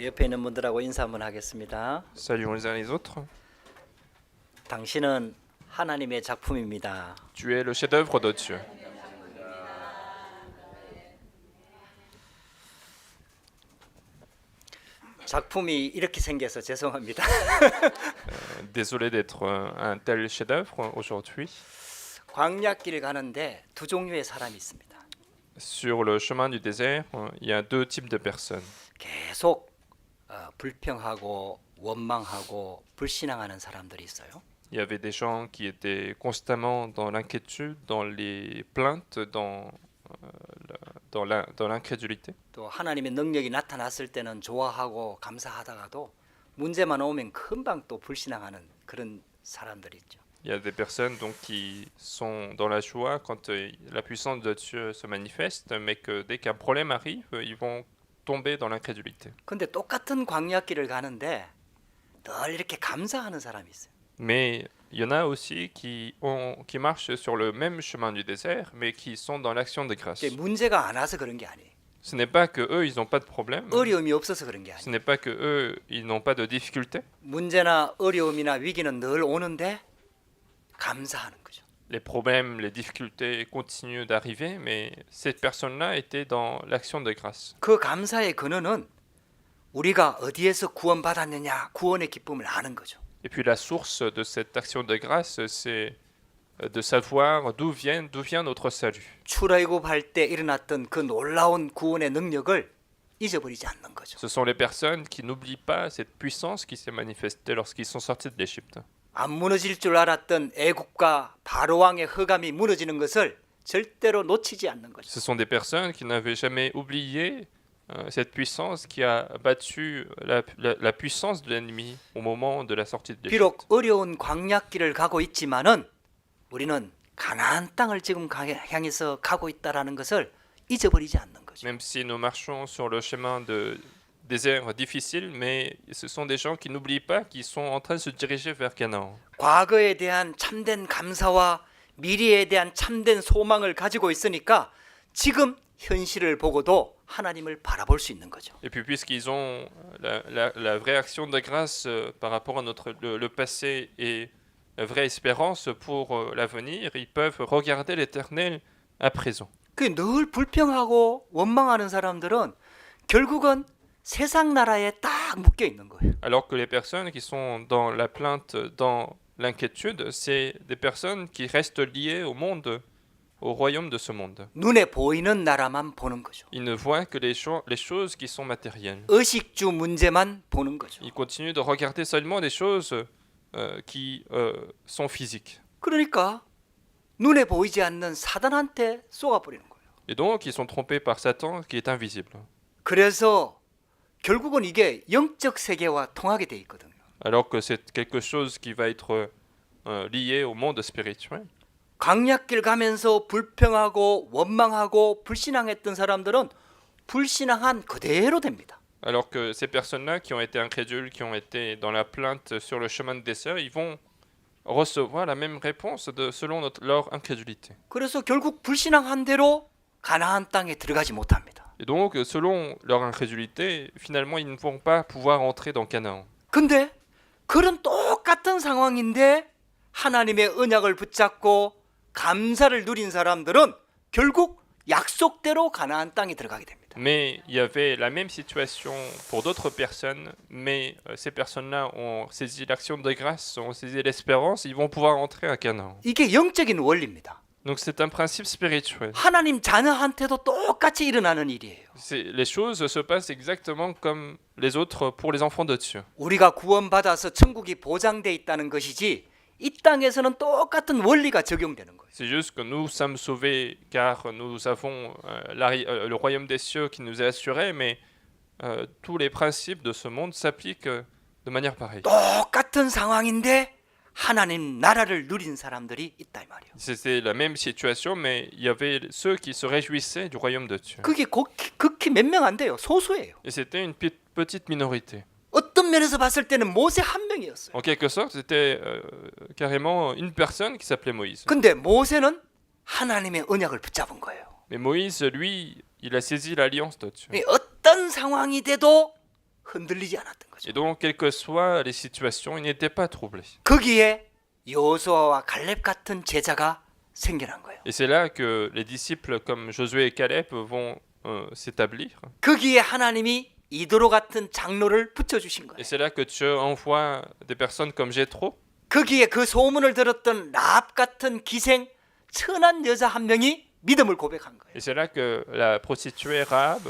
옆에 있는 분들하고 인사 한번 하겠습니다. Saluons les uns les autres. 당신은 하나님의 작품입니다. Tu es le chef-d'œuvre de Dieu. 작품이 이렇게 생겨서 죄송합니다. Désolé d'être un tel chef-d'œuvre aujourd'hui. 광야길을 가는데 두 종류의 사람이 있습니다. Sur le chemin du désert, il y a deux types de personnes. 계속 불평하고 원망하고 불신앙하는 사람들이 있어요. Il y avait des gens qui étaient constamment dans l'inquiétude, dans les plaintes, dans l'incrédulité. 또 하나님의 능력이 나타났을 때는 좋아하고 감사하다가도 문제만 오면 금방 또 불신앙하는 그런 사람들이 있죠. Il y a des personnes donc qui sont dans la joie quand la puissance de Dieu se manifeste, mais que dès qu'un problème arrive, ils vont tomber dans l'incrédulité. 근데 똑같은 광야길을 가는데 늘 이렇게 감사하는 사람이 있어요. Mais il y en a aussi qui marchent sur le même chemin du désert, mais qui sont dans l'action de grâce. 이게 문제가 안 와서 그런 게 아니에요. Ce n'est pas que eux, ils n'ont pas de problème. 어려움이 없어서 그런 게 Ce 아니에요. n'est pas que eux, ils n'ont pas de difficultés. 문제나 어려움이나 위기는 늘 오는데 감사하는 거죠. Les problèmes, les difficultés continuent d'arriver, mais cette personne-là était dans l'action de grâce. 그 감사의 근원은 우리가 어디에서 구원받았느냐, 구원의 기쁨을 아는 거죠. Et puis la source de cette action de grâce, c'est de savoir d'où vient notre salut. 출애굽할 때 일어났던 그 놀라운 구원의 능력을 잊어버리지 않는 거죠. Ce sont les personnes qui n'oublient pas cette puissance qui s'est manifestée lorsqu'ils sont sortis de l'Égypte. 안 무너질 줄 알았던 애국과 바로 왕의 허감이 무너지는 것을 절대로 놓치지 않는 거죠. Ce sont des personnes qui n'avaient jamais oublié cette puissance qui a battu la puissance de l'ennemi au moment de la sortie de l'Égypte. 비록 어려운 광야길을 가고 있지만은 우리는 가나안 땅을 지금 향해서 가고 있다라는 것을 잊어버리지 않는 거죠. Même si nous marchons sur le chemin de désert difficile, mais ce sont des gens qui n'oublient pas qu'ils sont en train de se diriger vers Canaan. 과거에 대한 참된 감사와 미래에 대한 참된 소망을 가지고 있으니까 지금 현실을 보고도 하나님을 바라볼 수 있는 거죠. Et puis puisqu'ils ont la vraie action de grâce par rapport à le passé et la vraie espérance pour l'avenir, ils peuvent regarder l'Éternel à présent. 그 늘 불평하고 원망하는 사람들은 결국은 세상 나라에 딱 묶여 있는 거예요. Alors que les personnes qui sont dans la plainte, dans l'inquiétude, c'est des personnes qui restent liées au monde, au royaume de ce monde. 눈에 보이는 나라만 보는 거죠. Ils ne voient que les choses qui sont matérielles. 의식주 문제만 보는 거죠. Ils continuent de regarder seulement des choses qui sont physiques. 그러니까 눈에 보이지 않는 사단한테 쏘아버리는 거예요. Et donc, ils sont trompés par Satan qui est invisible. 그래서 결국은 이게 영적 세계와 통하게 돼 있거든요. Alors que c'est quelque chose qui va être lié au monde spirituel. 광야길 가면서 불평하고 원망하고 불신앙했던 사람들은 불신앙한 그대로 됩니다. Alors que ces personnes-là qui ont été incrédules, qui ont été dans la plainte sur le chemin de désert, ils vont recevoir la même réponse selon leur incrédulité. 그래서 결국 불신앙한 대로 가나안 땅에 들어가지 못합니다. Et donc, selon leur incrédulité, finalement, ils ne vont pas pouvoir entrer dans Canaan. 근데 그런 똑같은 상황인데 하나님의 언약을 붙잡고 감사를 누린 사람들은 결국 약속대로 가나안 땅에 들어가게 됩니다. Mais il y avait la même situation pour d'autres personnes, mais ces personnes-là ont saisi l'action de grâce, ont saisi l'espérance, ils vont pouvoir entrer à Canaan. 이게 영적인 원리입니다. Donc c'est un principe spirituel. 하나님 자녀한테도 똑같이 일어나는 일이에요. Les choses se passent exactement comme les autres pour les enfants de Dieu. 우리가 구원받아서 천국이 보장돼 있다는 것이지 이 땅에서는 똑같은 원리가 적용되는 거예요. C'est juste que nous sommes sauvés car nous avons le royaume des cieux qui nous est assuré, mais tous les principes de ce monde s'appliquent de manière pareille. 똑같은 상황인데 하나님 나라를 누린 사람들이 있다 이 말이에요. C'était la même situation, mais il y avait ceux qui se réjouissaient du royaume de Dieu. 그게 극히 몇 명 안 돼요. 소수예요. Et c'était une petite minorité. 어떤 면에서 봤을 때는 모세 한 명이었어요. En quelque sorte, c'était carrément une personne qui s'appelait Moïse. 근데 모세는 하나님의 언약을 붙잡은 거예요. Mais Moïse, lui, il a saisi l'alliance de Dieu. 어떤 상황이 돼도 흔들리지 않았던 거죠. Et donc, quelles que soient les situations, ils n'étaient pas troublés. 거기에 여호수아와 갈렙 같은 제자가 생겨난 거예요. Et c'est là que les disciples comme Josué et Caleb vont s'établir. 거기에 하나님이 이도로 같은 장로를 붙여주신 Et 거예요. c'est là que Dieu envoie des personnes comme Jéthro. 거기에 그 소문을 들었던 라합 같은 기생 천한 여자 한 명이 믿음을 고백한 거예요. Et c'est là que la prostituée Rahab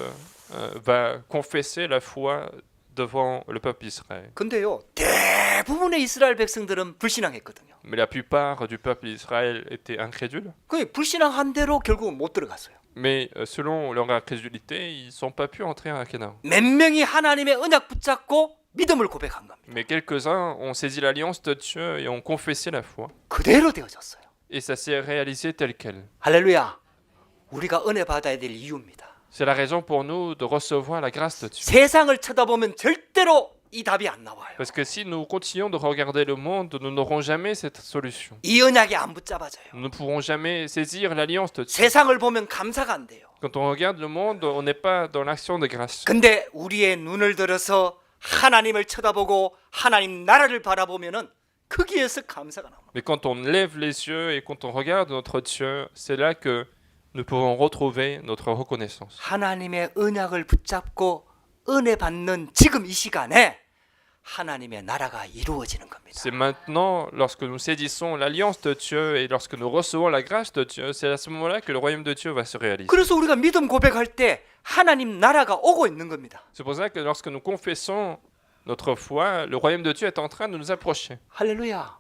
va confesser la foi devant le peuple d'Israël. 근데요, 대부분의 이스라엘 백성들은 불신앙했거든요. Mais la plupart du peuple d'Israël était incrédule. 그 불신앙한 대로 결국은 못 들어갔어요. Mais selon leur incrédulité, ils n'ont pas pu entrer à Canaan. 몇 명이 하나님의 언약 붙잡고 믿음을 고백한 겁니다. Mais quelques-uns ont saisi l'alliance de Dieu et ont confessé la foi. 그대로 되어졌어요. Et ça s'est réalisé tel quel. 할렐루야. 우리가 은혜 받아야 될 이유입니다. C'est la raison pour nous de recevoir la grâce de Dieu. 세상을 쳐다보면 절대로 이 답이 안 나와요. Parce que si nous continuons de regarder le monde, nous n'aurons jamais cette solution. 이 언약이 안 붙잡아져요. Nous ne pourrons jamais saisir l'alliance de Dieu. 세상을 보면 감사가 안 돼요. Quand on regarde le monde, on n'est pas dans l'action de grâce. 근데 우리의 눈을 들어서 하나님을 쳐다보고 하나님 나라를 바라보면은 거기에서 감사가 나옵니다. Mais quand on lève les yeux et quand on regarde notre Dieu, c'est là que nous pouvons retrouver notre reconnaissance. 하나님의 언약을 붙잡고 은혜 받는 지금 이 시간에 하나님의 나라가 이루어지는 겁니다. C'est maintenant, lorsque nous saisissons l'alliance de Dieu et lorsque nous recevons la grâce de Dieu, c'est à ce moment-là que le royaume de Dieu va se réaliser. 그래서 우리가 믿음 고백할 때 하나님 나라가 오고 있는 겁니다. C'est pour ça que lorsque nous confessons notre foi, le royaume de Dieu est en train de nous approcher. 할렐루야.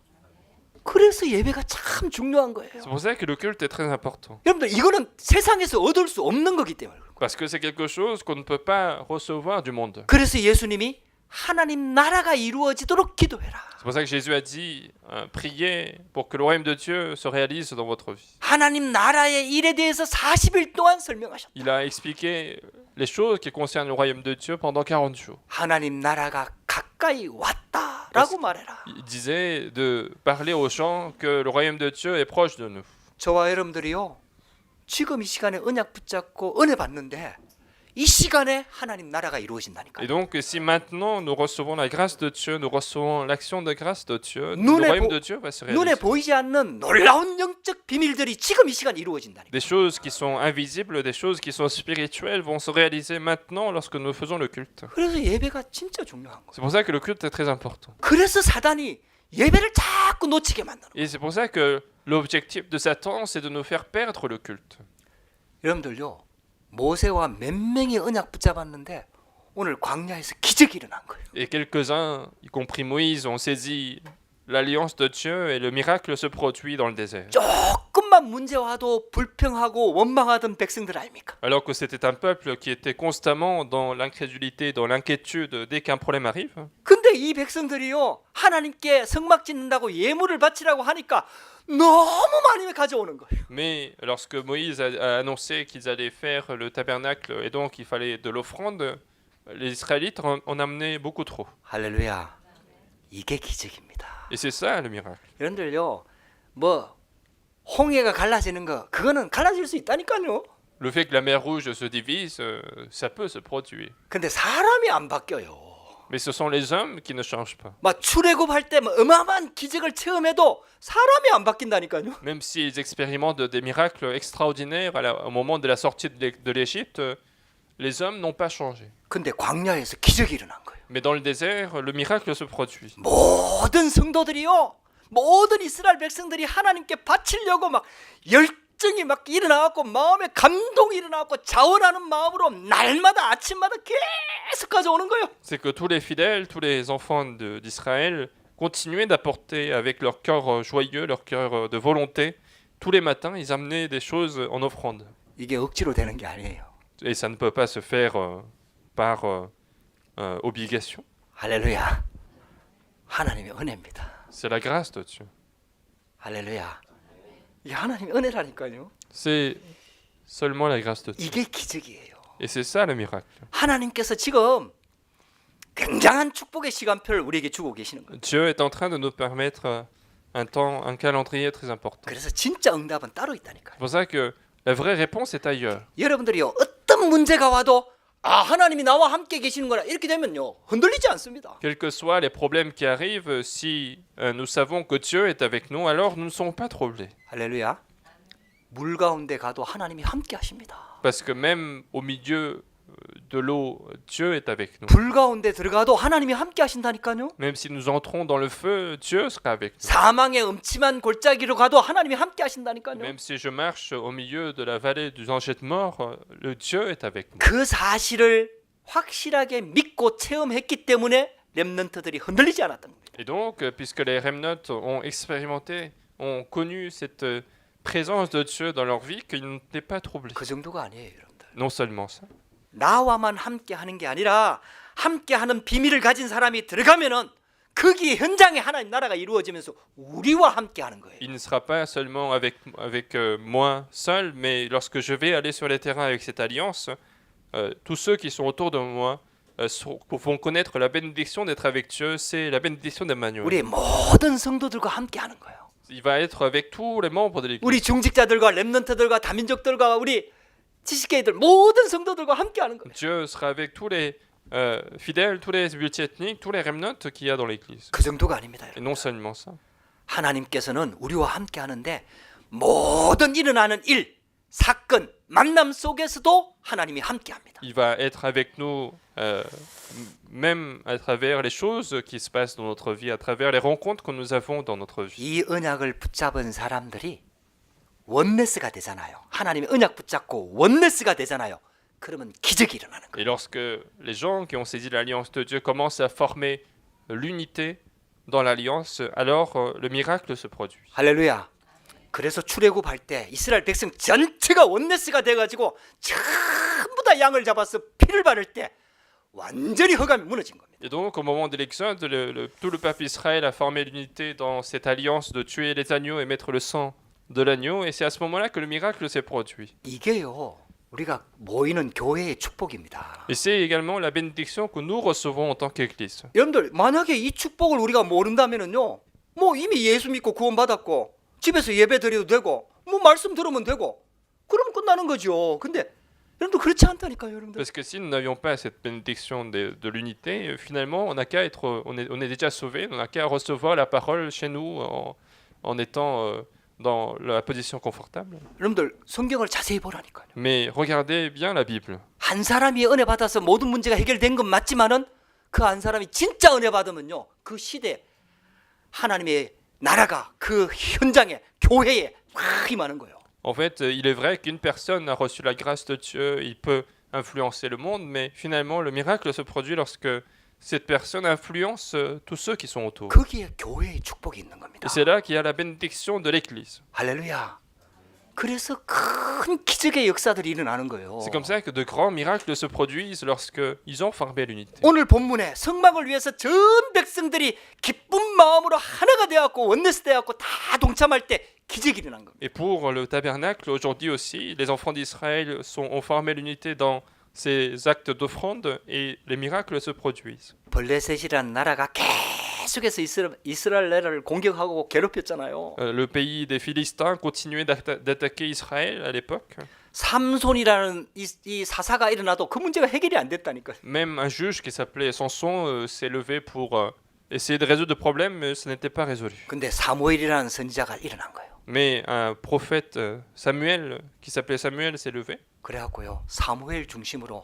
그래서 예배가 참 중요한 거예요. C'est pour ça que le culte est très important. 여러분들 이거는 세상에서 얻을 수 없는 거기 때문에. Parce que c'est quelque chose qu'on ne peut pas recevoir du monde. 그래서 예수님이 하나님 나라가 이루어지도록 기도해라. C'est pour ça que Jésus a dit, priez pour que le royaume de Dieu se réalise dans votre vie. 하나님 나라의 일에 대해서 40일 동안 설명하셨다. Il a expliqué les choses qui concernent le royaume de Dieu pendant 40 jours. 하나님 나라가 가까이 왔다라고 말해라. Il disait de parler aux gens que le royaume de Dieu est proche de nous. 저와 여러분들이요. 지금 이 시간에 언약 붙잡고 은혜 받는데 이 시간에 하나님 나라가 이루어진다니까요. Et donc, si maintenant nous recevons la grâce de Dieu, nous recevons l'action de grâce de Dieu, le 눈에 royaume 보- de Dieu va se 눈에 réaliser. 보이지 않는 놀라운 영적 비밀들이 지금 이 시간 이루어진다니까요. Des choses qui sont invisibles, des choses qui sont spirituelles vont se réaliser maintenant lorsque nous faisons le culte. 그래서 예배가 진짜 중요한 거예요. C'est pour ça que le culte est très important. 그래서 사단이 예배를 자꾸 놓치게 만드는 거예요. Et c'est pour ça que l'objectif de Satan, c'est de nous faire perdre le culte. 여러분들요. 모세와 몇 명이 언약 붙잡았는데 오늘 광야에서 기적이 일어난 거예요. Et quelques-uns, y compris Moïse, ont saisi l'alliance de Dieu et le miracle se produit dans le désert. 조금만 문제 와도 불평하고 원망하던 백성들 아닙니까? Alors que c'était un peuple qui était constamment dans l'incrédulité, dans l'inquiétude dès qu'un problème arrive. 근데 이 백성들이요. 하나님께 성막 짓는다고 예물을 바치라고 하니까 너무 많이 가져오는 거예요. Mais lorsque Moïse a annoncé qu'ils allaient faire le tabernacle et donc il fallait de l'offrande, les Israélites en amenaient beaucoup trop. 할렐루야. 이게 기적입니다. Et c'est ça le miracle. 여러분들요. 뭐 홍해가 갈라지는 거 그거는 갈라질 수 있다니까요. Le fait que la mer Rouge se divise, ça peut se produire. 근데 사람이 안 바뀌어요. Mais ce sont les hommes qui ne changent pas. 막 출애굽할 때 어마어마한 기적을 체험해도 사람이 안 바뀐다니까요. Même s'ils expérimentent des miracles extraordinaires au moment de la sortie de l'Égypte, les hommes n'ont pas changé. 근데 광야에서 기적이 일어난 거예요. Mais dans le désert, le miracle se produit. 모든 성도들이요. 모든 이스라엘 백성들이 하나님께 바치려고 막 열정이 막 일어나갖고 마음에 감동이 일어나갖고 자원하는 마음으로 날마다 아침마다 계속 가져오는 거예요. C'est que tous les fidèles, tous les enfants d'Israël continuaient d'apporter avec leur cœur joyeux, leur cœur de volonté. Tous les matins, ils amenaient des choses en offrande. 이게 억지로 되는 게 아니에요. Et ça ne peut pas se faire par obligation. 할렐루야. 하나님의 은혜입니다. C'est la grâce de Dieu. 할렐루야. 이게 하나님의 은혜라니까요. C'est seulement la grâce de Dieu. 이게 기적이에요. Et c'est ça le miracle. 하나님께서 지금 굉장한 축복의 시간표를 우리에게 주고 계시는 거예요. Dieu est en train de nous permettre un calendrier très important. 그래서 진짜 응답은 따로 있다니까요. C'est pour ça que la vraie réponse est ailleurs. 여러분들이요. 어떤 문제가 와도 아, 하나님이 나와 함께 계시는 거라 이렇게 되면요 흔들리지 않습니다. Quels que soient les problèmes qui arrivent, si nous savons que Dieu est avec nous, alors nous ne serons pas troublés. 할렐루야. 물 가운데 가도 하나님이 함께 하십니다. Parce que même au milieu de l'eau, Dieu est avec nous. 불 가운데 들어가도 하나님이 함께 하신다니까요. Même si nous entrons dans le feu, Dieu sera avec nous. 사망의 음침한 골짜기로 가도 하나님이 함께 하신다니까요. Même si je marche au milieu de la vallée du danger de mort, le Dieu est avec nous. 그 사실을 확실하게 믿고 체험했기 때문에 렘넌트들이 흔들리지 않았던 겁니다. Et donc, puisque les remnotes ont expérimenté, ont connu cette présence de Dieu dans leur vie, qu'ils n'étaient pas troublés. 그 정도가 아니에요, 여러분들. Non seulement ça. 나와만 함께 하는 게 아니라 함께 하는 비밀을 가진 사람이 들어가면은 거기 현장에 하나님 나라가 이루어지면서 우리와 함께 하는 거예요. Il ne sera pas seulement avec moi seul, mais lorsque je vais aller sur les terrains avec cette alliance, tous ceux qui sont autour de moi vont connaître la bénédiction d'être avec Dieu, c'est la bénédiction d'Emmanuel. 우리 모든 성도들과 함께 하는 거예요. Il va être avec tous les membres de l'Église. 우리 중직자들과 렘넌트들과 다민족들과 우리 지식계들 모든 성도들과 함께 하는 거예요. Dieu sera avec tous les fidèles, tous les multiethniques, tous les remnotes qu'il y a dans l'Église. 그 정도가 아닙니다, Et 여러분. non seulement ça. 하나님께서는 우리와 함께 하는데 모든 일어나는 일, 사건, 만남 속에서도 하나님이 함께 합니다. Il va être avec nous même à travers les choses qui se passent dans notre vie, à travers les rencontres que nous avons dans notre vie. 이 언약을 붙잡은 사람들이 원네스가 되잖아요. 하나님의 언약 붙잡고 원네스가 되잖아요. 그러면 기적이 일어나는 거예요. Et lorsque les gens qui ont saisi l'alliance de Dieu commencent à former l'unité dans l'alliance, alors le miracle se produit. 할렐루야. 그래서 출애굽할 때 이스라엘 백성 전체가 원네스가 돼가지고 전부 다 양을 잡아서 피를 바를 때 완전히 허감이 무너진 겁니다. Et donc, au moment de l'Exode, tout le peuple Israël a formé l'unité dans cette alliance de tuer les agneaux et mettre le sang de l'agneau, et c'est à ce moment-là que le miracle s'est produit. 이게요, 우리가 모이는 교회의 축복입니다. Et c'est également la bénédiction que nous recevons en tant qu'Église. 여러분들 만약에 이 축복을 우리가 모른다면은요, 뭐 이미 예수 믿고 구원 받았고 집에서 예배 드려도 되고 뭐 말씀 들으면 되고 그러면 끝나는 거죠. 근데 여러분들 그렇지 않다니까요, 여러분들. Parce que si nous n'avions pas cette bénédiction de l'unité, finalement, on n'a qu'à être, on est déjà sauvé, on n'a qu'à recevoir la parole chez nous en étant dans la position confortable. 여러분들 성경을 자세히 보라니까요. Mais regardez bien la Bible. 한 사람이 은혜 받아서 모든 문제가 해결된 건 맞지만은 그 한 사람이 진짜 은혜 받으면요, 그 시대 하나님의 나라가 그 현장에 교회에 확 임하는 거예요. En fait, il est vrai qu'une personne a reçu la grâce de Dieu, il peut influencer le monde, mais finalement, le miracle se produit lorsque cette personne influence tous ceux qui sont autour. 거기에 교회의 축복이 있는 겁니다. Et c'est là qu'il y a la bénédiction de l'Église. 할렐루야. 그래서 큰 기적의 역사들이 일어나는 거예요. C'est comme ça que de grands miracles se produisent lorsque ils ont formé l'unité. 오늘 본문에 성막을 위해서 전 백성들이 기쁜 마음으로 하나가 되었고 원네스 되었고 다 동참할 때 기적이 일어난 겁니다. Et pour le tabernacle, aujourd'hui aussi, les enfants d'Israël ont formé l'unité dans ces actes d'offrande et les miracles se produisent. 블레셋이라는 나라가 계속해서 이스라엘을 공격하고 괴롭혔잖아요. Le pays des Philistins continuait d'attaquer Israël à l'époque. 삼손이라는 이 사사가 일어나도 그 문제가 해결이 안 됐다니까요. Même un juge qui s'appelait Samson s'est levé pour essayer de résoudre le problème, mais ce n'était pas résolu. 근데 사무엘이라는 선지자가 일어난 거예요. Mais un prophète, Samuel, qui s'appelait Samuel, s'est levé. 그래갖고요, 사무엘 중심으로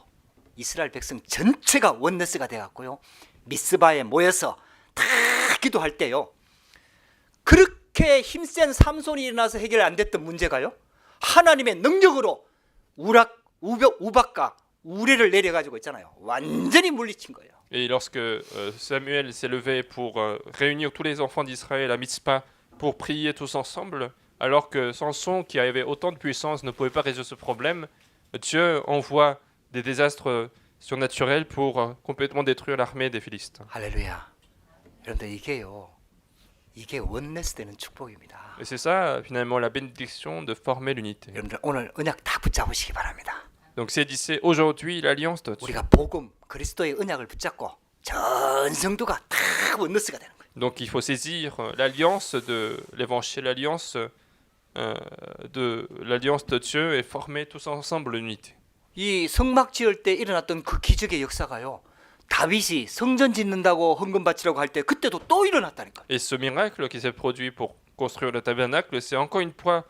이스라엘 백성 전체가 원네스가 돼갖고요, 미스바에 모여서 다 기도할 때요, 그렇게 힘센 삼손이 일어나서 해결 안 됐던 문제가요, 하나님의 능력으로 우박과 우레를 내려가지고 있잖아요, 완전히 물리친 거예요. Et lorsque Samuel s'est levé pour réunir tous les enfants d'Israël à Mitzpah pour prier tous ensemble, alors que Samson, qui avait autant de puissance, ne pouvait pas résoudre ce problème, Dieu envoie des désastres surnaturels pour complètement détruire l'armée des Philistins. 할렐루야. 여러분들 이게 원네스 되는 축복입니다. Et c'est ça, finalement, la bénédiction de former l'unité. 여러분들 오늘 언약 다 붙잡으시기 바랍니다. Donc saisissez aujourd'hui l'alliance de Dieu. 우리가 복음 그리스도의 언약을 붙잡고 전 성도가 다 원네스가 되는 거예요. Donc il faut saisir l'alliance de l'évangile, l'alliance de Dieu et former tous ensemble l'unité. 이 성막 지을 때 일어났던 그 기적의 역사가요. 다윗이 성전 짓는다고 헌금 바치라고 할 때 그때도 또 일어났다니까요. Et ce miracle qui s'est produit pour construire le tabernacle, c'est encore une fois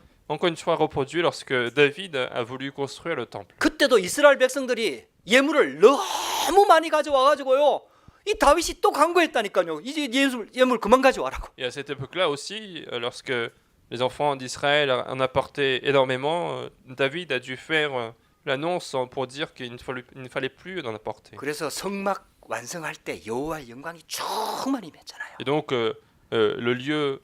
reproduit lorsque David a voulu construire le temple. 그때도 이스라엘 백성들이 예물을 너무 많이 가져와 가지고요. 이 다윗이 또 간구했다니까요. 이제 예물 그만 가져와라고. Et à cette époque-là aussi, lorsque les enfants d'Israël en apportaient énormément, David a dû faire l'annonce pour dire qu'il ne fallait plus d'en apporter. 그래서 성막 완성할 때 여호와의 영광이 충만히 임했잖아요. Et donc, le lieu,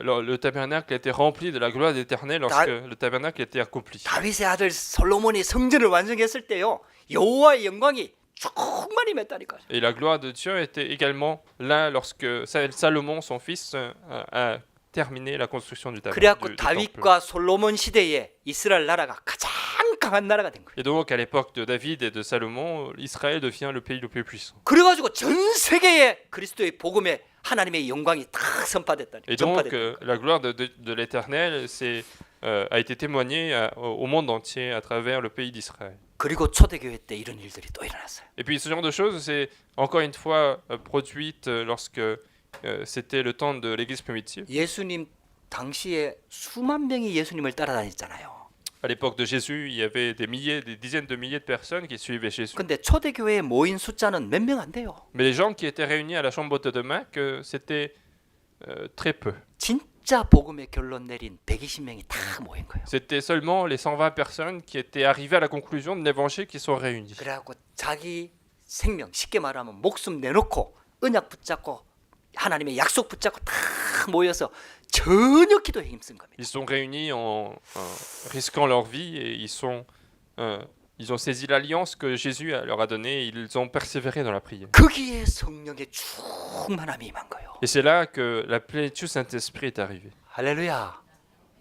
le tabernacle était rempli de la gloire d'Éternel lorsque le tabernacle était accompli. 다윗의 아들 솔로몬이 성전을 완성했을 때요. 여호와의 영광이 충만히 임했다니까요. Et la gloire de Dieu était également là lorsque Salomon, son fils, a terminé la construction du 그래갖고 tabernacle. 다윗과 솔로몬 시대에 이스라엘 나라가 가장 강한 나라가 된 거예요. Et donc, à l'époque de David et de Salomon, Israël devient le pays le plus puissant. 그래가지고 전 세계에 그리스도의 복음에 하나님의 영광이 다 선포됐다니까요. Et donc, la gloire de l'Éternel a été témoignée au monde entier à travers le pays d'Israël. 그리고 초대교회 때 이런 일들이 또 일어났어요. Et puis, ce genre de choses, c'est encore une fois produite lorsque c'était le temps de l'Église primitive. 예수님 당시에 수만 명이 예수님을 따라다녔잖아요. À l'époque de Jésus, il y avait des dizaines de milliers de personnes qui suivaient Jésus. 근데 초대교회에 모인 숫자는 몇 명 안 돼요. Mais les gens qui étaient réunis à la chambre de Marc, c'était très peu. 진짜 복음의 결론 내린 120명이 다 모인 거예요. C'était seulement les 120 personnes qui étaient arrivées à la conclusion de l'évangile qui sont réunies. 그래갖고 자기 생명, 쉽게 말하면 목숨 내놓고 언약 붙잡고 하나님의 약속 붙잡고 다 모여서 전혀 기도에 힘쓴 겁니다. Ils sont réunis en risquant leur vie et ils ont saisi l'alliance que Jésus leur a donnée et ils ont persévéré dans la prière. 거기에 성령의 충만함이 임한 거예요. Et c'est là que la plénitude du Saint-Esprit est arrivée. 할렐루야.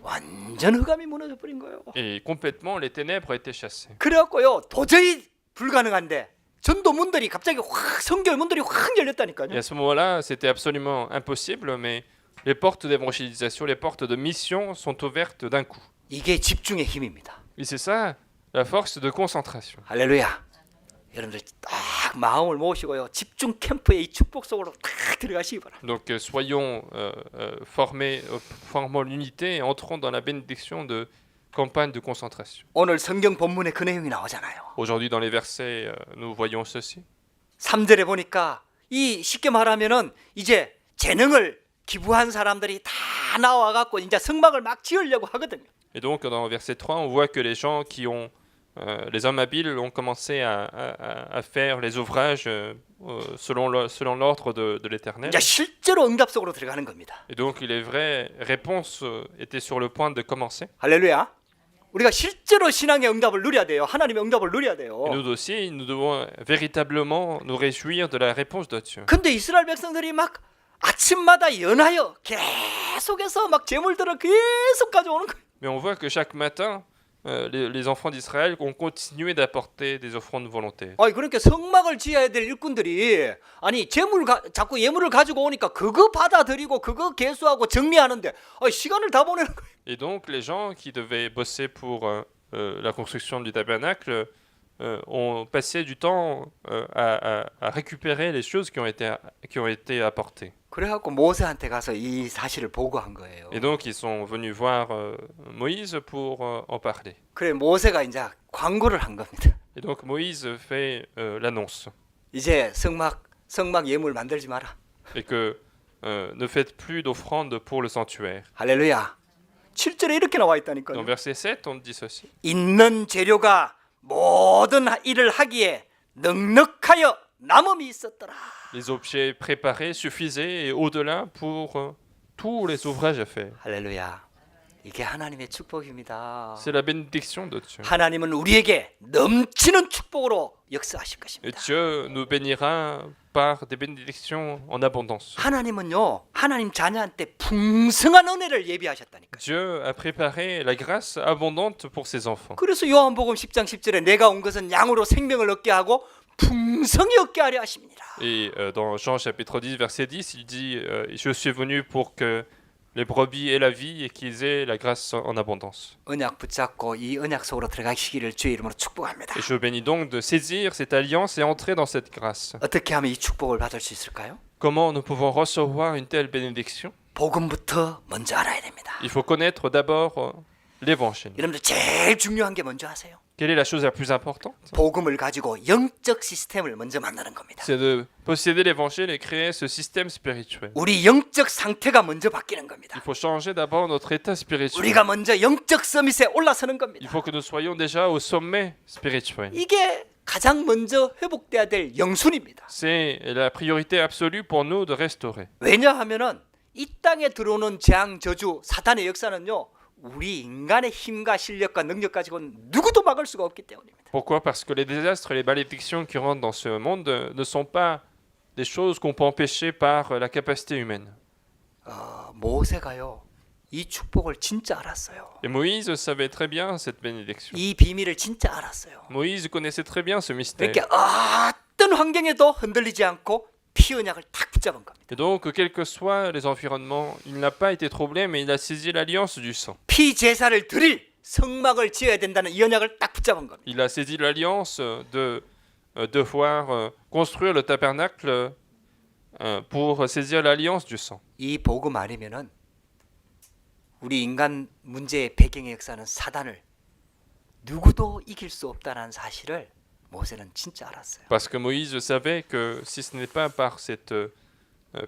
완전 흑암이 무너져 버린 거예요. Et complètement, les ténèbres étaient chassées. 그래갖고요 도저히 불가능한데 전도문들이 갑자기 확 성결 문들이 확 열렸다니까요. Et à ce moment-là, c'était absolument impossible, mais les portes d'évangélisation, les portes de mission sont ouvertes d'un coup. 이게 집중의 힘입니다. Et c'est ça, la force de concentration. 할렐루야. 여러분들 딱 마음을 모으시고요. 집중 캠프의 이 축복 속으로 딱 들어가시기 바랍니다. Donc soyons formons l'unité et entrons dans la bénédiction de campagne de concentration. 오늘 성경 본문에 그 내용이 나오잖아요. Aujourd'hui, dans les versets, nous voyons ceci. 3절에 보니까 이 쉽게 말하면은 이제 재능을 기부한 사람들이 다 나와갖고 이제 성막을 막 지으려고 하거든요. Et donc, dans le verset 3, on voit que les gens qui ont, les hommes habiles ont commencé à faire les ouvrages selon l'ordre de l'Éternel. 이제 실제로 응답 속으로 들어가는 겁니다. Et donc, les vraies réponses étaient sur le point de commencer. 할렐루야. 우리가 실제로 신앙의 응답을 누려야 돼요. 하나님의 응답을 누려야 돼요. Et nous aussi, nous devons véritablement nous réjouir de la réponse de Dieu. 근데 이스라엘 백성들이 막 아침마다 연하여 계속해서 막 제물들을 계속 가져오는 거예요. Mais on voit que chaque matin, les enfants d'Israël ont continué d'apporter des offrandes volontaires. 아니 그러니까 성막을 지어야 될 일꾼들이 아니 자꾸 예물을 가지고 오니까 그거 받아들이고 그거 개수하고 정리하는데 시간을 다 보내는 거예요. Et donc, les gens qui devaient bosser pour la construction du tabernacle ont passé du temps à récupérer les choses qui ont été apportées. 그래갖고 모세한테 가서 이 사실을 보고한 거예요. Et donc, ils sont venus voir Moïse pour en parler. 그래 모세가 이제 광고를 한 겁니다. Et donc, Moïse fait l'annonce. 이제 성막 예물 만들지 마라. Et que ne faites plus d'offrandes pour le sanctuaire. 할렐루야. 7절에 이렇게 나와 Dans 있다니까요. verset 7, on dit ceci. 있는 재료가 모든 일을 하기에 넉넉하여 남음이 있었더라. Les objets préparés suffisaient et au-delà pour tous les ouvrages à faire. 할렐루야. 이게 하나님의 축복입니다. C'est la bénédiction de Dieu. 하나님은 우리에게 넘치는 축복으로 역사하실 Et 것입니다. Dieu nous bénira par des bénédictions en abondance. 하나님은요. 하나님 자녀한테 풍성한 은혜를 예비하셨다니까요. Dieu a préparé la grâce abondante pour ses enfants. 그래서 요한복음 10장 10절에 내가 온 것은 양으로 생명을 얻게 하고 풍성히 얻게 하려 하십니다. Et dans Jean chapitre 10, verset 10, il dit Je suis venu pour que les brebis et la vie et qu'ils aient la grâce en abondance. 언약 붙잡고 이 언약 속으로 들어가시기를 주의 이름으로 축복합니다. Et je vous bénis donc de saisir cette alliance et entrer dans cette grâce. 어떻게 하면 이 축복을 받을 수 있을까요? Comment nous pouvons recevoir une telle bénédiction? 복음부터 먼저 알아야 됩니다. Il faut connaître d'abord l'évangile. 여러분들 제일 중요한 게 뭔지 아세요? Quelle est la chose la plus importante? 복음을 가지고 영적 시스템을 먼저 만드는 겁니다. C'est de posséder l'évangile et créer ce système spirituel. 우리 영적 상태가 먼저 바뀌는 겁니다. Il faut changer d'abord notre état spirituel. 우리가 먼저 영적 서밋에 올라서는 Il 겁니다. faut que nous soyons déjà au sommet spirituel. 이게 가장 먼저 회복돼야 될 영순입니다. C'est la priorité absolue pour nous de restaurer. 왜냐하면은 이 땅에 들어오는 재앙 저주 사탄의 역사는요. 우리 인간의 힘과 실력과 능력 가지고는 누구도 막을 수가 없기 때문입니다. Pourquoi? Parce que les désastres et les malédictions qui rentrent dans ce monde ne sont pas des choses qu'on peut empêcher par la capacité humaine. 모세가요. 이 축복을 진짜 알았어요. Et Moïse savait très bien cette bénédiction. 이 비밀을 진짜 알았어요. Moïse connaissait très bien ce mystère. 그러니까 어떤 환경에도 흔들리지 않고 피 언약을 딱 붙잡은 겁니다. Et donc, quels que soient les environnements, il n'a pas été troublé, mais il a saisi l'alliance du sang. 피 제사를 드릴 성막을 지어야 된다는 이 언약을 딱 붙잡은 겁니다. Il a saisi l'alliance de devoir construire le tabernacle pour saisir l'alliance du sang. 이 복음 아니면은 우리 인간 문제의 배경의 역사는 사단을 누구도 이길 수 없다는 사실을 모세는 진짜 알았어요. Parce que Moïse savait que si ce n'est pas par cette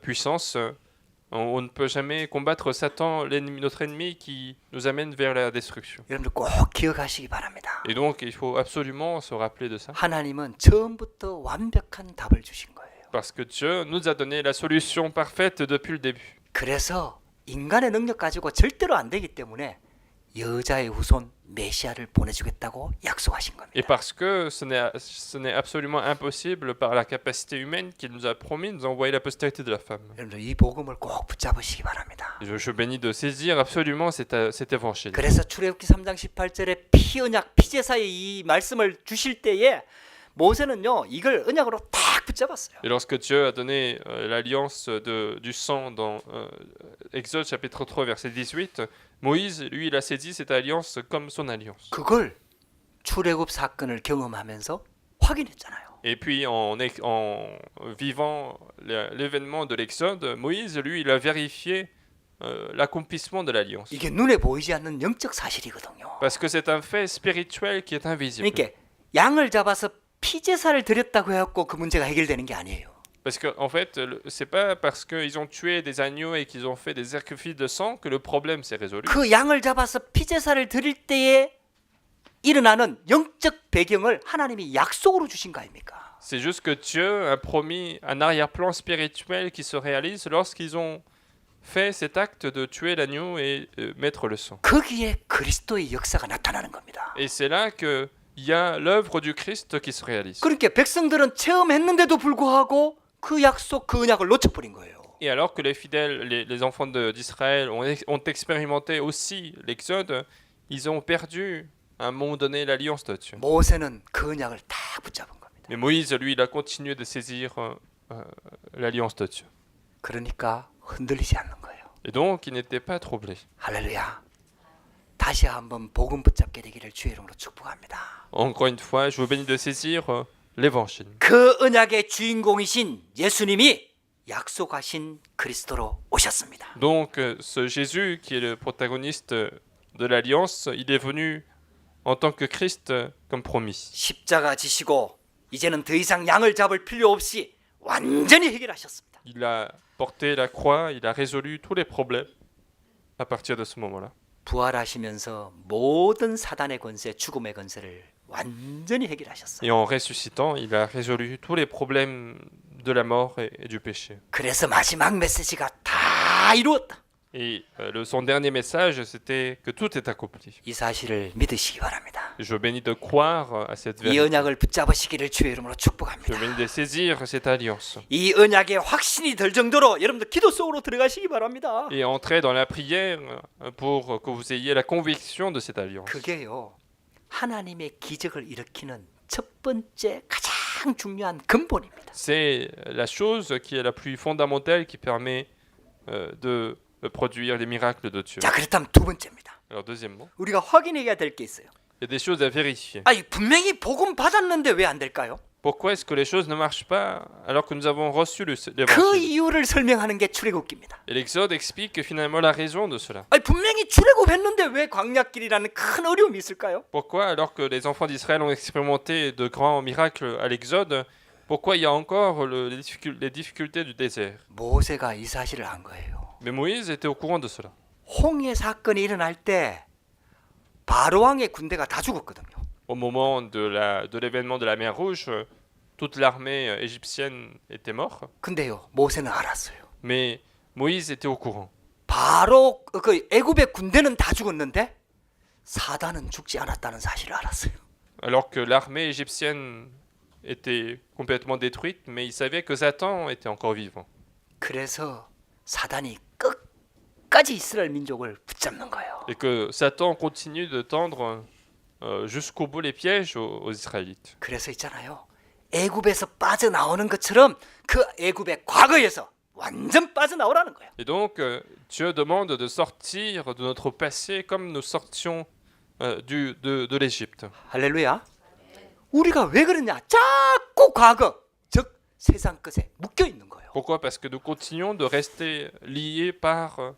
puissance, on ne peut jamais combattre Satan, notre ennemi qui nous amène vers la destruction. 여러분들 꼭 기억하시기 바랍니다. Et donc, il faut absolument se rappeler de ça. 하나님은 처음부터 완벽한 답을 주신 거예요. Parce que Dieu nous a donné la solution parfaite depuis le début. 그래서 인간의 능력 가지고 절대로 안 되기 때문에 여자의 후손 메시아를 보내주겠다고 약속하신 겁니다. Et parce que ce n'est absolument impossible par la capacité humaine qu'il nous a promis de nous envoyer la postérité de la femme. 여러분들 이 복음을 꼭 붙잡으시기 바랍니다. Je bénis de saisir absolument cet évangile. 그래서 출애굽기 3장 18절에 피 언약 피제사의 이 말씀을 주실 때에 모세는요 이걸 언약으로 딱 붙잡았어요. Et lorsque Dieu a donné l'alliance du sang dans Exode chapitre 3 verset 18, Moïse, lui, il a saisi cette alliance comme son alliance. 그걸 출애굽 사건을 경험하면서 확인했잖아요. Et puis en vivant l'événement de l'Exode, Moïse, lui, il a vérifié l'accomplissement de l'alliance. 이게 눈에 보이지 않는 영적 사실이거든요. Parce que c'est un fait spirituel qui est invisible. 그러니까 양을 잡아서 피제사를 드렸다고 해갖고 그 문제가 해결되는 게 아니에요. Parce que en fait, c'est pas parce qu'ils ont tué des agneaux et qu'ils ont fait des sacrifices de sang que le problème s'est résolu. 그 양을 잡아서 피제사를 드릴 때에 일어나는 영적 배경을 하나님이 약속으로 주신 거 아닙니까? C'est juste que Dieu a promis un arrière-plan spirituel qui se réalise lorsqu'ils ont fait cet acte de tuer l'agneau et mettre le sang. 거기에 그리스도의 역사가 나타나는 겁니다. Et c'est là que il y a l'œuvre du Christ qui se réalise. 그러니까 백성들은 체험했는데도 불구하고 그 약속, 그 언약을 놓쳐버린 거예요. Et alors que les fidèles, les enfants d'Israël ont expérimenté aussi l'Exode, ils ont perdu à un moment donné l'alliance de Dieu. 모세는 그 언약을 딱 붙잡은 겁니다. Mais Moïse, lui, il a continué de saisir l'alliance de Dieu. 그러니까 흔들리지 않는 거예요. Et donc, il n'était pas troublé. 할렐루야. 다시 한번 복음 붙잡게 되기를 주의 이름으로 축복합니다. Encore une fois, je vous bénis de saisir l'évangile. 그 언약의 주인공이신 예수님이 약속하신 그리스도로 오셨습니다. Donc, ce Jésus, qui est le protagoniste de l'alliance, il est venu en tant que Christ, comme promis. 십자가 지시고 이제는 더 이상 양을 잡을 필요 없이 완전히 해결하셨습니다. Il a porté la croix, il a résolu tous les problèmes à partir de ce moment-là. 부활하시면서 모든 사단의 권세, 죽음의 권세를 완전히 해결하셨어요. Et en ressuscitant, il a résolu tous les problèmes de la mort et du péché. 그래서 마지막 메시지가 다 이루었다. Et son dernier message, c'était que tout est accompli. 이 사실을 믿으시기 바랍니다. Je bénis de croire à cette 이 vérité. 언약을 붙잡으시기를 주의 이름으로 Je 축복합니다. bénis de saisir cette alliance. 이 언약의 확신이 들 정도로 여러분들 기도 속으로 들어가시기 바랍니다. Et entrer dans la prière pour que vous ayez la conviction de cette alliance. 그게요. 하나님의 기적을 일으키는 첫 번째 가장 중요한 근본입니다. C'est la chose qui est la plus fondamentale qui permet de produire les miracles de Dieu. 자, 그렇다면 두 번째입니다. Alors deuxièmement, 우리가 확인해야 될 게 있어요. il y a des choses à vérifier. 아니, 분명히 복음 받았는데 왜 안 될까요? Pourquoi est-ce que les choses ne marchent pas alors que nous avons reçu 그 l'évangile? 이유를 설명하는 게 출애굽기입니다. Et l'Exode explique finalement la raison de cela. 아니, 분명히 출애굽했는데 왜 광야길이라는 큰 어려움이 있을까요? Pourquoi, alors que les enfants d'Israël ont expérimenté de grands miracles à l'Exode, pourquoi il y a encore les difficultés du désert? 모세가 이 사실을 안 거예요. Mais Moïse était au courant de cela. 홍해 사건이 일어날 때 바로 왕의 군대가 다 죽었거든요. Au moment de l'événement de la mer Rouge, toute l'armée égyptienne était morte, 근데요, 모세는 알았어요. mais Moïse était au courant. 바로 그 애굽의 군대는 다 죽었는데 사단은 죽지 않았다는 사실을 알았어요. Alors que l'armée égyptienne était complètement détruite, mais il savait que Satan était encore vivant. 그래서 사단이 끝까지 이스라엘 민족을 붙잡는 거예요. Et que Satan continue de tendre jusqu'au bout les pièges aux Israélites. 그래서 있잖아요. 애굽에서 빠져나오는 것처럼 그 애굽의 과거에서 완전 빠져나오라는 거예요. Et donc, Dieu demande de sortir de notre passé comme nous sortions de l'Égypte. 할렐루야. 우리가 왜 그러냐? 자꾸 과거, 즉 세상 끝에 묶여 있는 거예요. Pourquoi? Parce que nous continuons de rester liés par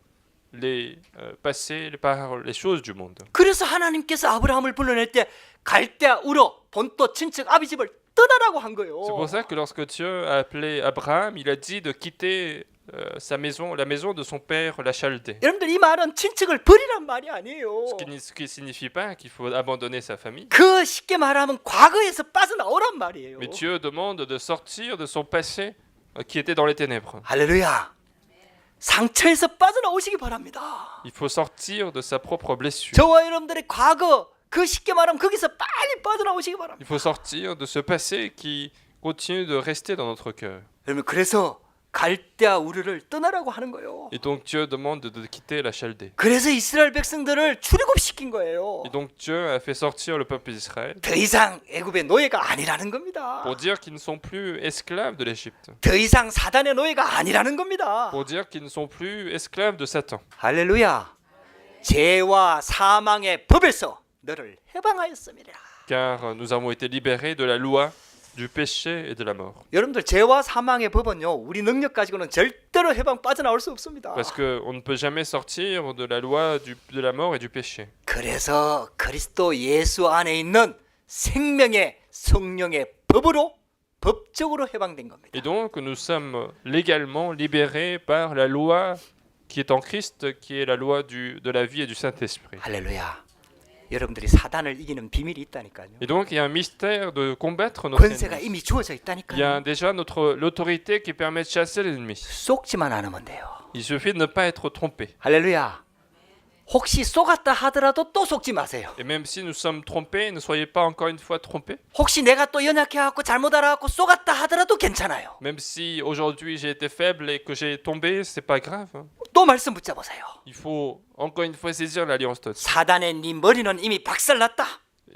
les passés, par les choses du monde. 그래서 하나님께서 아브라함을 불러낼 때 갈대아 우로 본토 친척 아비 집을 떠나라고 한 거예요. C'est pour ça que lorsque Dieu a appelé Abraham, il a dit de quitter sa maison, la maison de son père, la Chaldée. 여러분들 이 말은 친척을 버리란 말이 아니에요. Ce qui signifie pas qu'il faut abandonner sa famille. 그 쉽게 말하면 과거에서 빠져나오란 말이에요. Mais Dieu demande de sortir de son passé qui était dans les ténèbres. 할렐루야. 상처에서 빠져나오시기 바랍니다. Il faut sortir de sa propre blessure. 저와 여러분들의 과거, 그 쉽게 말하면 거기서 빨리 빠져나오시기 바랍니다. Il faut sortir de ce passé qui continue de rester dans notre cœur. 여러분, 그래서 갈대아 우르를 떠나라고 하는 거예요. Et donc Dieu demande de quitter la Chaldée. 그래서 이스라엘 백성들을 출애굽시킨 거예요. Et donc Dieu a fait sortir le peuple d'Israël 더 이상 애굽의 노예가 아니라는 겁니다. pour dire qu'ils ne sont plus esclaves de l'Égypte. 더 이상 사단의 노예가 아니라는 겁니다. Pour dire qu'ils ne sont plus esclaves de Satan. 할렐루야. 죄와 사망의 법에서 너를 해방하였습니다. Car nous avons été libérés de la loi, du péché et de la mort. 여러분들 죄와 사망의 법은요, 우리 능력 가지고는 절대로 해방 빠져나올 수 없습니다. Parce qu'on ne peut jamais sortir de la loi de la mort et du péché. 그래서 그리스도 예수 안에 있는 생명의 성령의 법으로 법적으로 해방된 겁니다. Et donc nous sommes légalement libérés par la loi qui est en Christ, qui est la loi de la vie et du Saint-Esprit. 할렐루야. 여러분들이 사단을 이기는 비밀이 있다니까요. Et donc il y a un mystère de combattre notre 권세가 ennemi. 이미 주어져 Il y a 있다니까요. déjà l'autorité qui permet de chasser l'ennemi. 속지만 않으면 돼요. Il suffit de ne pas être trompé. 할렐루야. 혹시 속았다 하더라도 또 속지 마세요. Et même si nous sommes trompés, ne soyez pas encore une fois trompés. 혹시 내가 또 연약해갖고 잘못 알아갖고 속았다 하더라도 괜찮아요. Même si aujourd'hui j'ai été faible et que j'ai tombé, c'est pas grave. 또 말씀 붙잡으세요. Il faut encore une fois saisir l'alliance totale. 사단의 네 머리는 이미 박살났다.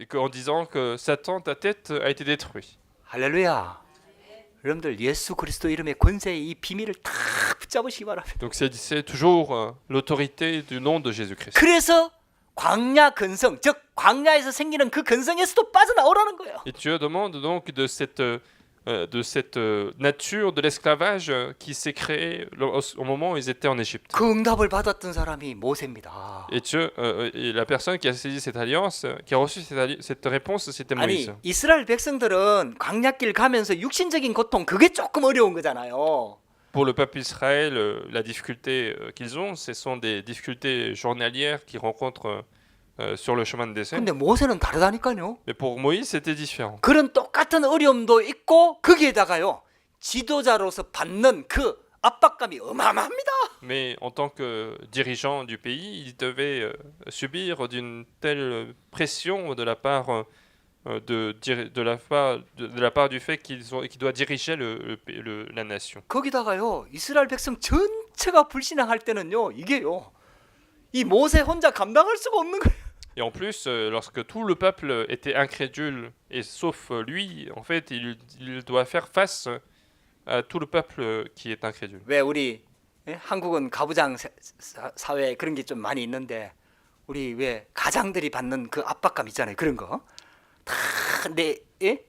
Et en disant que Satan, ta tête, a été détruit. 할렐루야. 여러분들 예수 그리스도 이름의 권세의 이 비밀을 다 붙잡으시기 바랍니다. Donc c'est toujours l'autorité du nom de Jésus-Christ. 그래서 광야 근성, 즉 광야에서 생기는 그 근성에서도 빠져나오라는 거예요. Et Dieu demande donc de cette nature de l'esclavage qui s'est créée au moment où ils étaient en Égypte. 그 응답을 받았던 사람이 모세입니다. Et Dieu, et la personne qui a saisi cette alliance, qui a reçu cette réponse, c'était Moïse. 아니 이스라엘 백성들은 광야길 가면서 육신적인 고통 그게 조금 어려운 거잖아요. Pour le peuple d'Israël, la difficulté qu'ils ont, ce sont des difficultés journalières qu'ils rencontrent sur le chemin de désert. 근데 모세는 다르다니까요. Mais pour Moïse, c'était différent. 그런 똑같은 어려움도 있고 거기에다가요 지도자로서 받는 그 압박감이 어마어마합니다. Mais en tant que dirigeant du pays, il devait subir d'une telle pression de la part de la part du fait qu'il doit diriger la nation. 거기다가요 이스라엘 백성 전체가 불신앙할 때는요 이게요 이 모세 혼자 감당할 수가 없는 거예요. Et en plus, lorsque tout le peuple était incrédule, et sauf lui, en fait, il doit faire face à tout le peuple qui est incrédule. 왜 우리 예? 한국은 가부장 사회 그런 게 좀 많이 있는데 우리 왜 가장들이 받는 그 압박감 있잖아요. 그런 거. 다 내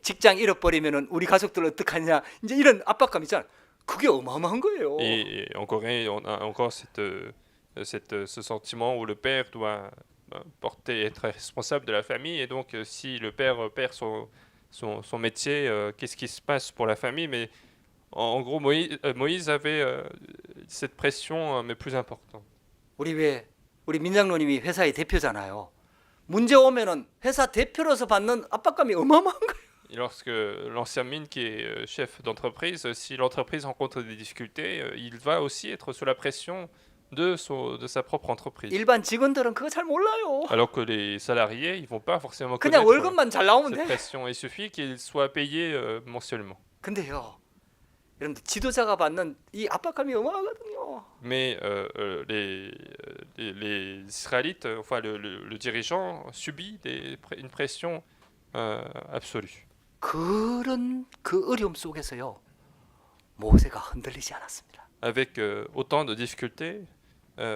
직장 잃어버리면은 우리 가족들 어떡하냐. 이제 이런 압박감 있잖아요. 그게 어마어마한 거예요. Et en Corée, on a encore ce sentiment où le père doit être responsable de la famille. Et donc, si le père perd son métier, qu'est-ce qui se passe pour la famille? Mais en gros, Moïse avait cette pression, mais plus importante. 우리 민장로님이 회사의 대표잖아요. 문제 오면은 회사 대표로서 받는 압박감이 어마어마한 거예요. Et lorsque l'ancien mine qui est chef d'entreprise, si l'entreprise rencontre des difficultés, il va aussi être sous la pression de sa propre entreprise. 일반 직원들은 그거 잘 몰라요. Alors que les salariés, ils vont pas forcément 그냥 connaître 월급만 잘 나오면 cette 돼. pression. Il suffit qu'ils soient payés mensuellement. 근데요, 여러분들 지도자가 받는 이 압박감이 어마어마하거든요. Mais les Israélites, enfin le dirigeant, subit une pression absolue. 그런 그 어려움 속에서요, 모세가 흔들리지 않았습니다. Avec autant de difficultés,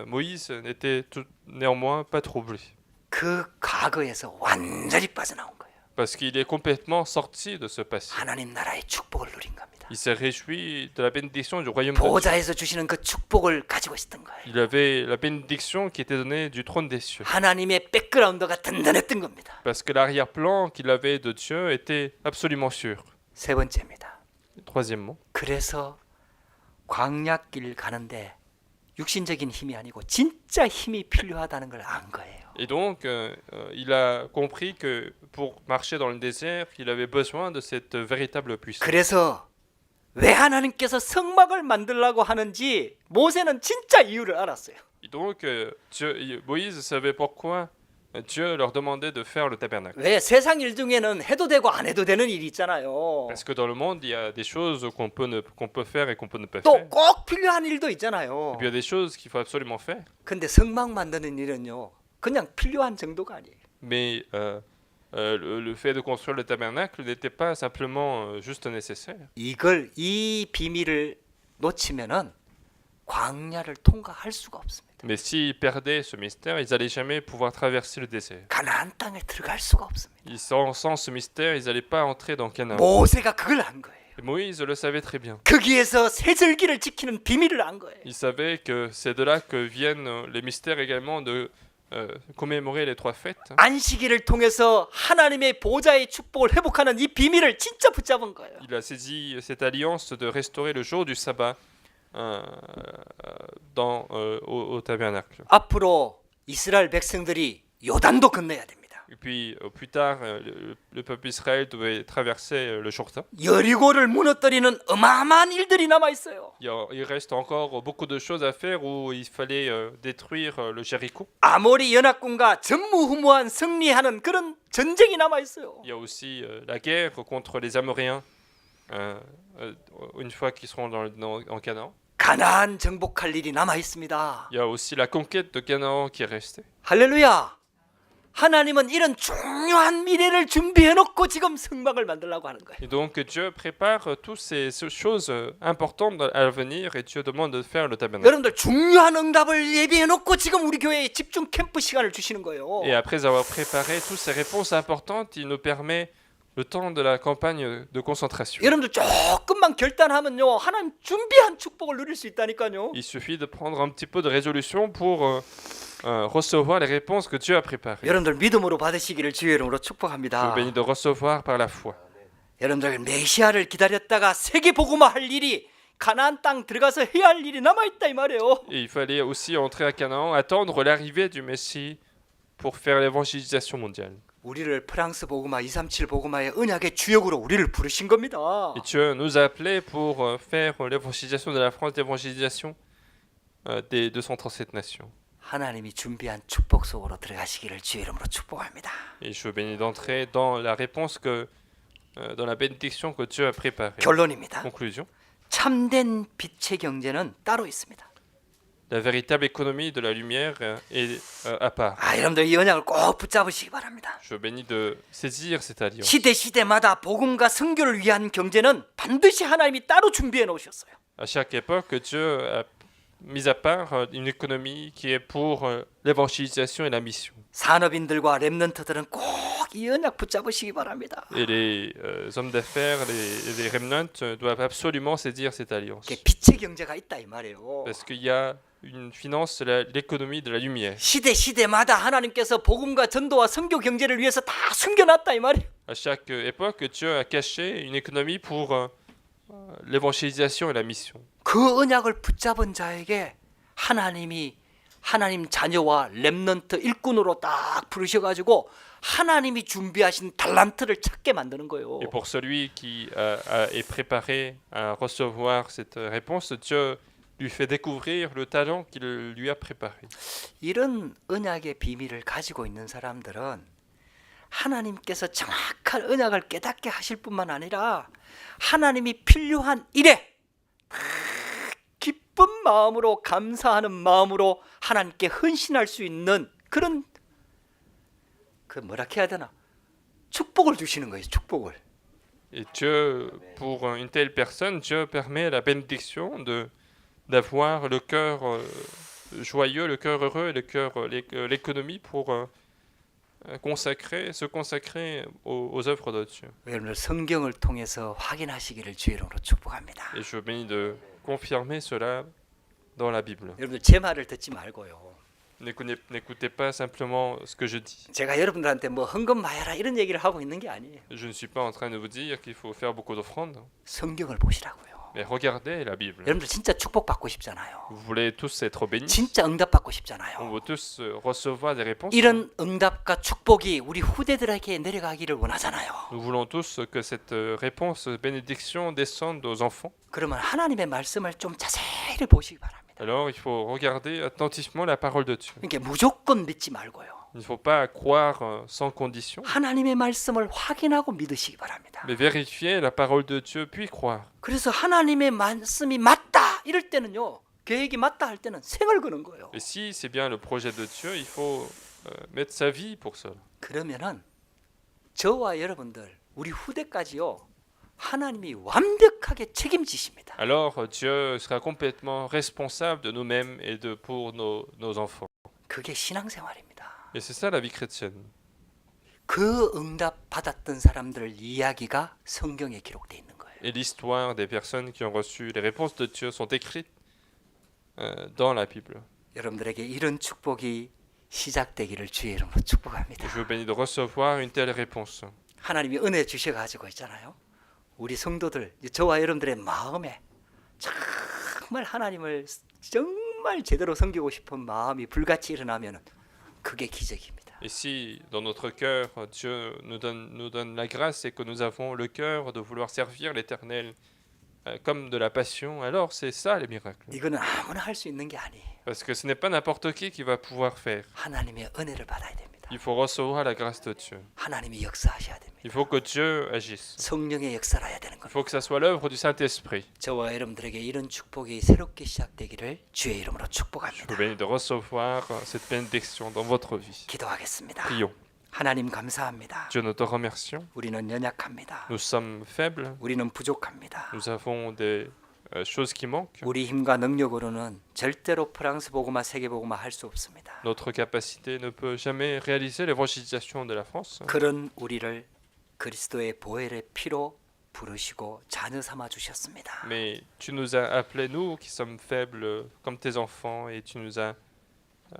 Moïse n'était néanmoins pas troublé. 그 과거에서 완전히 빠져나온 거예요. Parce qu'il est complètement sorti de ce passé. 하나님 나라의 축복을 누린 겁니다. Il s'est réjoui de la bénédiction du royaume de Dieu. 보좌에서 주시는 그 축복을 가지고 있었던 거예요. Il avait la bénédiction qui était donnée du trône des cieux. 하나님의 백그라운드가 든든했던 겁니다. Parce que l'arrière-plan qu'il avait de Dieu était absolument sûr. 세 번째입니다. Troisièmement, 그래서 광야길 가는데 육신적인 힘이 아니고 진짜 힘이 필요하다는 걸 안 거예요. et donc il a compris que pour marcher dans le désert, il avait besoin de cette véritable puissance. 그래서 왜 하나님께서 성막을 만들라고 하는지 모세는 진짜 이유를 알았어요. Et donc Moïse savait pourquoi Dieu leur demandait de faire le tabernacle. 왜 세상 일 중에는 해도 되고 안 해도 되는 일이 있잖아요. Parce que dans le monde, il y a des choses qu'on peut faire et qu'on peut ne pas 또 faire. 꼭 필요한 일도 있잖아요. Et puis il y a des choses qu'il faut absolument faire. 근데 성막 만드는 일은요, 그냥 필요한 정도가 아니에요. Mais le fait de construire le tabernacle n'était pas simplement juste nécessaire. 이 비밀을 놓치면은 광야를 통과할 수가 없습니다. Mais s'ils perdaient ce mystère, ils n'allaient jamais pouvoir traverser le désert. 가나안 땅에 들어갈 수가 없습니다. Sans ce mystère, ils n'allaient pas entrer dans Canaan. 모세가 그걸 안 거예요. Et Moïse le savait très bien. 거기에서 세절기를 지키는 비밀을 안 거예요. Il savait que c'est de là que viennent les mystères également de commémorer les trois fêtes. 안식일을 통해서 하나님의 보좌의 축복을 회복하는 이 비밀을 진짜 붙잡은 거예요. Il a saisi cette alliance de restaurer le jour du sabbat au tabernacle. 앞으로 이스라엘 백성들이 요단도 건너야 됩니다. Et puis plus tard, le peuple d'Israël devait traverser le Jourdain. 여리고를 무너뜨리는 어마어마한 일들이 남아 있어요. Il reste encore beaucoup de choses à faire où il fallait détruire le Jéricho. 아모리 연합군과 전무후무한 승리하는 그런 전쟁이 남아 있어요. Il y a aussi la guerre contre les Amoréens une fois qu'ils seront en Canaan. 가나안 정복할 일이 남아 있습니다. Il y a aussi la conquête de Canaan qui est restée. 할렐루야. 하나님은 이런 중요한 미래를 준비해 놓고 지금 성막을 만들려고 하는 거예요. Et donc Dieu prépare toutes ces choses importantes à venir et Dieu demande de faire le tabernacle. 여러분들 중요한 응답을 예비해 놓고 지금 우리 교회에 집중 캠프 시간을 주시는 거예요. Et après avoir préparé toutes ces réponses importantes, il nous permet le temps de la campagne de concentration. 여러분들 조금만 결단하면요, 하나님 준비한 축복을 누릴 수 있다니까요. Il suffit de prendre un petit peu de résolution pour recevoir les réponses que Dieu a préparées. 여러분들 믿음으로 받으시기를 주의 이름으로 Je 축복합니다. vous bénis de recevoir par la foi. 여러분들 메시아를 기다렸다가 세계 복음화 할 일이 가나안 땅 들어가서 해야 할 일이 남아 있다 이 말이에요. Et il fallait aussi entrer à Canaan, attendre l'arrivée du Messie pour faire l'évangélisation mondiale. 우리를 프랑스 복음화 237 복음화의 언약의 주역으로 우리를 부르신 겁니다. Et Dieu nous a appelés pour faire l'évangélisation de la France, l'évangélisation des 237 nations. 하나님이 준비한 축복 속으로 들어가시기를 주의 이름으로 축복합니다. Et je vous bénis d'entrer dans la réponse dans la bénédiction que Dieu a préparée. 결론입니다. Conclusion. 참된 빛의 경제는 따로 있습니다. La véritable économie de la lumière est à part. 여러분들 이 언약을 꼭 붙잡으시기 바랍니다. Je vous bénis de saisir cette alliance. 시대마다 복음과 선교를 위한 경제는 반드시 하나님이 따로 준비해 놓으셨어요. À chaque époque, Dieu mis à part une économie qui est pour l'évangélisation et la mission. 산업인들과 렘넌트들은 꼭 이 언약 붙잡으시기 바랍니다. Et les hommes d'affaires, les remnants doivent absolument saisir cette alliance. 이게 빛의 경제가 있다 이 말이에요. Parce qu'il y a une finance, l'économie de la lumière. 시대마다 하나님께서 복음과 전도와 선교 경제를 위해서 다 숨겨놨다 이 말이에요. À chaque époque, Dieu a caché une économie pour l'évangélisation et la mission. 그 언약을 붙잡은 자에게 하나님이 하나님 자녀와 렘넌트 일꾼으로 딱 부르셔가지고 하나님이 준비하신 달란트를 찾게 만드는 거예요. Et pour celui qui est préparé à recevoir cette réponse, Dieu lui fait découvrir le talent qu'il lui a préparé. 이런 언약의 비밀을 가지고 있는 사람들은 하나님께서 정확한 언약을 깨닫게 하실 뿐만 아니라 하나님이 필요한 일에 기쁜 마음으로 감사하는 마음으로 하나님께 헌신할 수 있는 그런 그 뭐라 해야 되나 축복을 주시는 거예요. 축복을. Et Dieu, pour une telle personne, Dieu permet la bénédiction d'avoir le cœur joyeux, le cœur heureux et le cœur, l'économie pour se consacrer aux œuvres de Dieu. 여러분들 성경을 통해서 확인하시기를 주의 이름으로 축복합니다. Et je bénis de confirmer cela dans la Bible. 여러분들 제 말을 듣지 말고요. N'écoutez pas simplement ce que je dis. 제가 여러분들한테 뭐 헌금 마여라 이런 얘기를 하고 있는 게 아니에요. Je ne suis pas en train de vous dire qu'il faut faire beaucoup d'offrandes, 성경을 보시라고요. mais regardez la Bible. 여러분들 진짜 축복받고 싶잖아요. Vous voulez tous être bénis. 진짜 응답받고 On 싶잖아요. veut tous recevoir des réponses. 이런 응답과 축복이 우리 후대들에게 내려가기를 원하잖아요. Nous voulons tous que cette réponse, bénédiction descende aux enfants. 그러면 하나님의 말씀을 좀 자세히 보시기 바랍니다. Alors il faut regarder attentivement la parole de Dieu. 그러니까 무조건 믿지 말고요. Il ne faut pas croire sans condition, 하나님의 말씀을 확인하고 믿으시기 바랍니다. mais vérifier la parole de Dieu puis croire. 그래서 하나님의 말씀이 맞다 이럴 때는요. 계획이 맞다 할 때는 생을 거는 거예요. Et si c'est bien le projet de Dieu, il faut mettre sa vie pour cela. 그러면은 저와 여러분들 우리 후대까지요. 하나님이 완벽하게 책임지십니다. Alors Dieu sera complètement responsable de nous-mêmes et pour nos enfants. 그게 신앙생활입니다. Et c'est ça la vie chrétienne. 그 응답 받았던 사람들 이야기가 성경에 기록되어 있는 거예요. Et l'histoire des personnes qui ont reçu les réponses de Dieu sont écrites dans la Bible. 여러분들에게 이런 축복이 시작되기를 주의 이름으로 축복합니다. Je vous bénis de recevoir une telle réponse. 하나님이 은혜 주셔가지고 있잖아요. 우리 성도들, 저와 여러분들의 마음에 정말 하나님을 정말 제대로 섬기고 싶은 마음이 불같이 일어나면 그게 기적입니다. Et si dans notre cœur, Dieu nous donne la grâce et que nous avons le cœur de vouloir servir l'Éternel comme de la passion, alors c'est ça les miracles. 이거는 아무나 할 수 있는 게 아니에요. Parce que ce n'est pas n'importe qui va pouvoir faire. 하나님의 은혜를 받아야 됩니다. Il faut recevoir la grâce de Dieu. 하나님이 역사하셔야 됩니다. Il faut que Dieu agisse. 성령의 역사를 해야 되는 Il 겁니다. faut que ça soit l'œuvre du Saint-Esprit. 저와 여러분들에게 이런 축복이 새롭게 시작되기를 주의 이름으로 Je 축복합니다. vous bénis de recevoir cette bénédiction dans votre vie. 기도하겠습니다. Prions. 하나님 감사합니다. Dieu, nous te remercions. 우리는 연약합니다. Nous sommes faibles. 우리는 부족합니다. Nous avons des choses qui manquent. 우리 힘과 능력으로는 절대로 프랑스 복음화, 세계 복음화 할 수 없습니다. Notre capacité ne peut jamais réaliser l'évangélisation de la France. 그런 우리를 그리스도의 보혈의 피로 부르시고 자녀 삼아 주셨습니다. Mais tu nous as appelés, nous qui sommes faibles, comme tes enfants, et tu nous as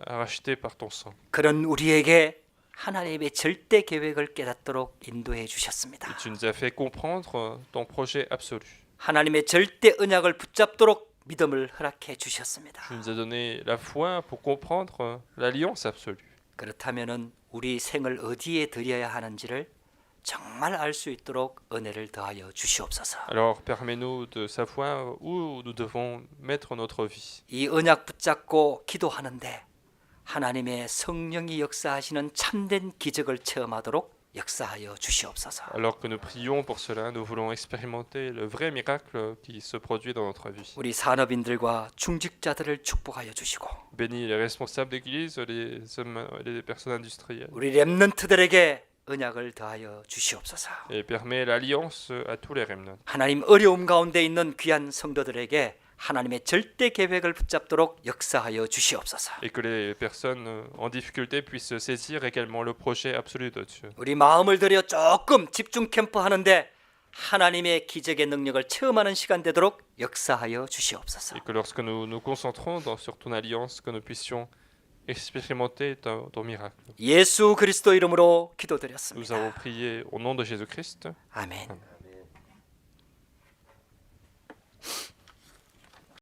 rachetés par ton sang. 그런 우리에게 하나님의 절대 계획을 깨닫도록 인도해 주셨습니다. Et tu nous as fait comprendre ton projet absolu. 하나님의 절대 언약을 붙잡도록 믿음을 허락해 주셨습니다. Tu nous as donné la foi pour comprendre l'alliance absolue. 그렇다면은 우리 생을 어디에 드려야 하는지를 정말 알 수 있도록 은혜를 더하여 주시옵소서. Alors permets-nous de savoir où nous devons mettre notre vie. 이 언약 붙잡고 기도하는데 하나님의 성령이 역사하시는 참된 기적을 체험하도록 역사하여 주시옵소서. Alors que nous prions pour cela, nous voulons expérimenter le vrai miracle qui se produit dans notre vie. 우리 산업인들과 중직자들을 축복하여 주시고 Bénis les responsables d'église, les hommes, les personnes industrielles. 우리 렘넌트들에게 언약을 더하여 주시옵소서. Et permet l'alliance à tous les remnants. 하나님 어려움 가운데 있는 귀한 성도들에게 하나님의 절대 계획을 붙잡도록 역사하여 주시옵소서. et que les personnes en difficulté puissent saisir également le projet absolu de Dieu. 우리 마음을 들여 조금 집중 캠프 하는데 하나님의 기적의 능력을 체험하는 시간 되도록 역사하여 주시옵소서. Et que lorsque nous nous concentrons sur ton alliance, que nous puissions expérimenter ton miracle. 예수 그리스도 이름으로 Nous 기도드렸습니다. avons prié au nom de Jésus-Christ. 아멘. Amen.